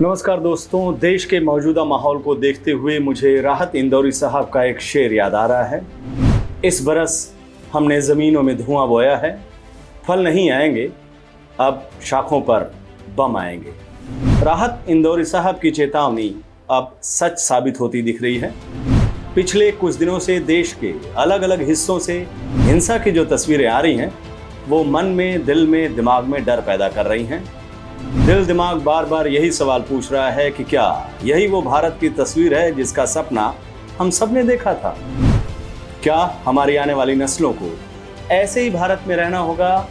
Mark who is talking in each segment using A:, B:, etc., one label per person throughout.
A: नमस्कार दोस्तों, देश के मौजूदा माहौल को देखते हुए मुझे राहत इंदौरी साहब का एक शेर याद आ रहा है। इस बरस हमने ज़मीनों में धुआं बोया है, फल नहीं आएंगे, अब शाखों पर बम आएंगे। राहत इंदौरी साहब की चेतावनी अब सच साबित होती दिख रही है। पिछले कुछ दिनों से देश के अलग अलग हिस्सों से हिंसा की जो तस्वीरें आ रही हैं, वो मन में, दिल में, दिमाग में डर पैदा कर रही हैं। दिल दिमाग बार बार यही सवाल पूछ रहा है कि क्या यही वो भारत की तस्वीर है जिसका सपना हम सब ने देखा था? क्या हमारी आने वाली नस्लों को ऐसे ही भारत में रहना होगा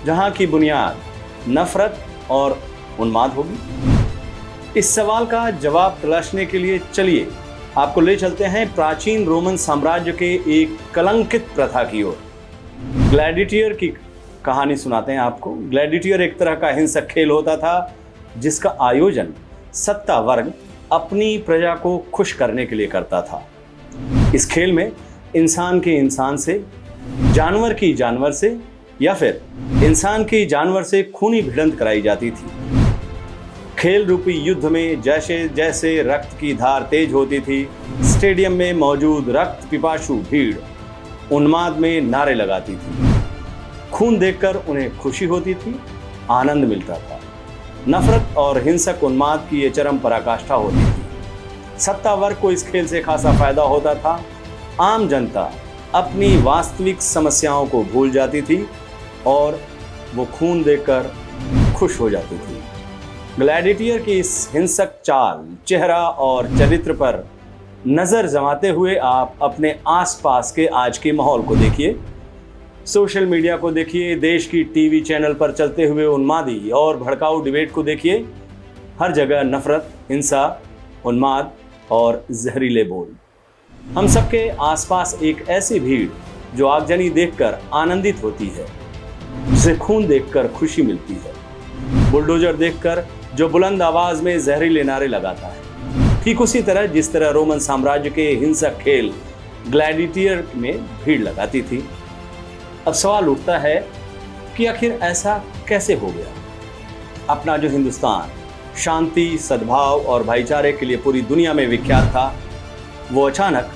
A: जहां की बुनियाद नफरत और उन्माद होगी? इस सवाल का जवाब तलाशने के लिए चलिए आपको ले चलते हैं प्राचीन रोमन साम्राज्य के एक कलंकित प्रथा की ओर। ग्लैडिएटर की कहानी सुनाते हैं आपको। ग्लैडिएटर एक तरह का हिंसक खेल होता था जिसका आयोजन सत्ता वर्ग अपनी प्रजा को खुश करने के लिए करता था। इस खेल में इंसान के इंसान से, जानवर की जानवर से या फिर इंसान की जानवर से खूनी भिड़ंत कराई जाती थी। खेल रूपी युद्ध में जैसे जैसे रक्त की धार तेज होती थी, स्टेडियम में मौजूद रक्त पिपासु भीड़ उन्माद में नारे लगाती थी। खून देखकर उन्हें खुशी होती थी, आनंद मिलता था। नफरत और हिंसक उन्माद की ये चरम पराकाष्ठा होती थी। सत्ता वर्ग को इस खेल से खासा फायदा होता था। आम जनता अपनी वास्तविक समस्याओं को भूल जाती थी और वो खून देखकर खुश हो जाती थी। ग्लैडिएटर की इस हिंसक चाल, चेहरा और चरित्र पर नजर जमाते हुए आप अपने आसपास के आज के माहौल को देखिए, सोशल मीडिया को देखिए, देश की टीवी चैनल पर चलते हुए उन्मादी और भड़काऊ डिबेट को देखिए। हर जगह नफरत, हिंसा, उन्माद और जहरीले बोल। हम सबके आसपास एक ऐसी भीड़ जो आगजनी देखकर आनंदित होती है, जिसे खून देखकर खुशी मिलती है, बुलडोजर देखकर जो बुलंद आवाज में जहरीले नारे लगाता है। ठीक उसी तरह जिस तरह रोमन साम्राज्य के हिंसक खेल ग्लैडिएटर में भीड़ लगाती थी। अब सवाल उठता है कि आखिर ऐसा कैसे हो गया? अपना जो हिंदुस्तान शांति, सद्भाव और भाईचारे के लिए पूरी दुनिया में विख्यात था, वो अचानक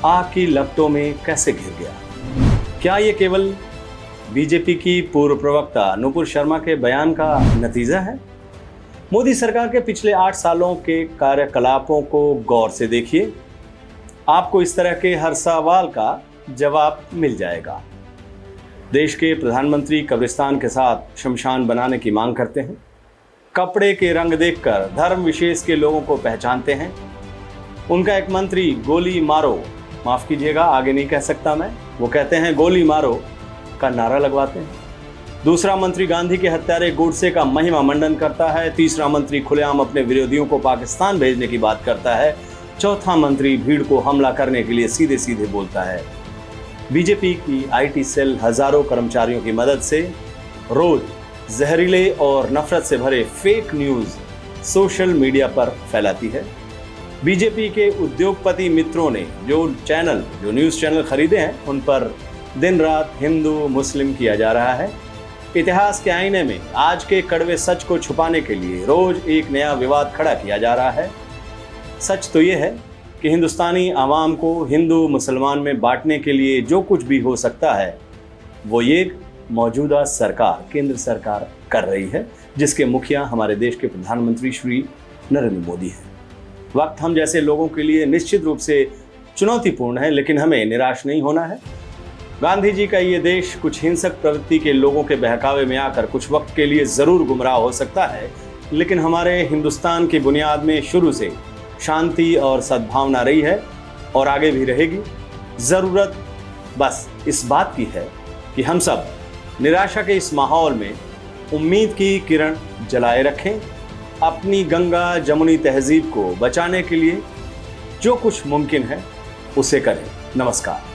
A: आग की लपटों में कैसे घिर गया? क्या ये केवल बीजेपी की पूर्व प्रवक्ता नुपुर शर्मा के बयान का नतीजा है? मोदी सरकार के पिछले 8 सालों के कार्यकलापों को गौर से देखिए, आपको इस तरह के हर सवाल का जवाब मिल जाएगा। देश के प्रधानमंत्री कब्रिस्तान के साथ शमशान बनाने की मांग करते हैं। कपड़े के रंग देखकर धर्म विशेष के लोगों को पहचानते हैं। उनका एक मंत्री गोली मारो, माफ कीजिएगा आगे नहीं कह सकता मैं, वो कहते हैं गोली मारो का नारा लगवाते हैं। दूसरा मंत्री गांधी के हत्यारे गोडसे का महिमा मंडन करता है। तीसरा मंत्री खुलेआम अपने विरोधियों को पाकिस्तान भेजने की बात करता है। चौथा मंत्री भीड़ को हमला करने के लिए सीधे सीधे बोलता है। बीजेपी की आईटी सेल हजारों कर्मचारियों की मदद से रोज जहरीले और नफरत से भरे फेक न्यूज सोशल मीडिया पर फैलाती है। बीजेपी के उद्योगपति मित्रों ने जो न्यूज चैनल खरीदे हैं, उन पर दिन रात हिंदू मुस्लिम किया जा रहा है। इतिहास के आईने में आज के कड़वे सच को छुपाने के लिए रोज एक नया विवाद खड़ा किया जा रहा है। सच तो ये है कि हिंदुस्तानी आवाम को हिंदू मुसलमान में बांटने के लिए जो कुछ भी हो सकता है, वो ये मौजूदा सरकार, केंद्र सरकार कर रही है, जिसके मुखिया हमारे देश के प्रधानमंत्री श्री नरेंद्र मोदी हैं। वक्त हम जैसे लोगों के लिए निश्चित रूप से चुनौतीपूर्ण है, लेकिन हमें निराश नहीं होना है। गांधी जी का ये देश कुछ हिंसक प्रवृत्ति के लोगों के बहकावे में आकर कुछ वक्त के लिए ज़रूर गुमराह हो सकता है, लेकिन हमारे हिंदुस्तान की बुनियाद में शुरू से शांति और सद्भावना रही है और आगे भी रहेगी। ज़रूरत बस इस बात की है कि हम सब निराशा के इस माहौल में उम्मीद की किरण जलाए रखें। अपनी गंगा जमुनी तहजीब को बचाने के लिए जो कुछ मुमकिन है उसे करें। नमस्कार।